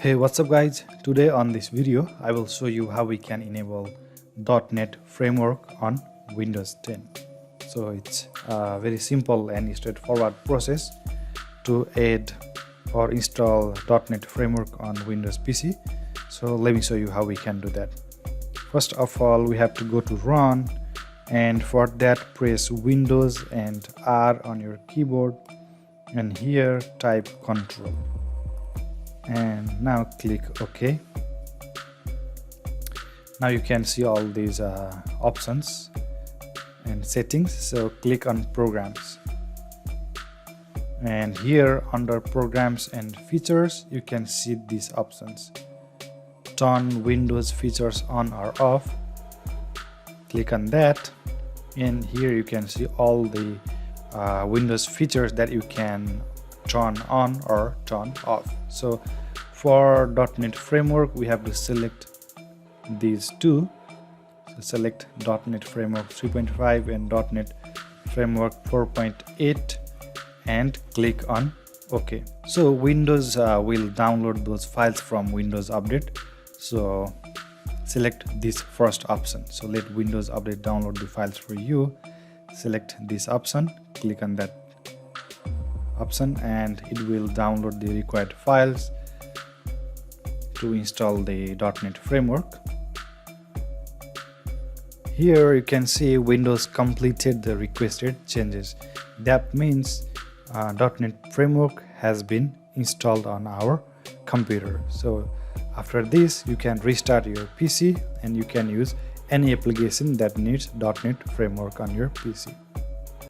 Hey, what's up guys? Today on this video I will show you how we can enable .NET framework on Windows 10. So it's a very simple and straightforward process to add or install .NET framework on Windows PC. So let me show you how we can do that. First of all, we have to go to Run, and for that press Windows and R on your keyboard, and here type Control. And now click OK. Now you can see all these options and settings. So click on Programs, and here under Programs and Features you can see these options: turn Windows features on or off. Click on that, and here you can see all the Windows features that you can turn on or turn off. So for .NET framework we have to select these two. So select .NET framework 3.5 and .NET framework 4.8 and click on OK. So Windows will download those files from Windows Update. So select this first option. So let Windows Update download the files for you. Select this option, click on that option, and it will download the required files to install the .NET framework. Here you can see Windows completed the requested changes. That means .NET framework has been installed on our computer. So after this you can restart your PC and you can use any application that needs .NET framework on your PC.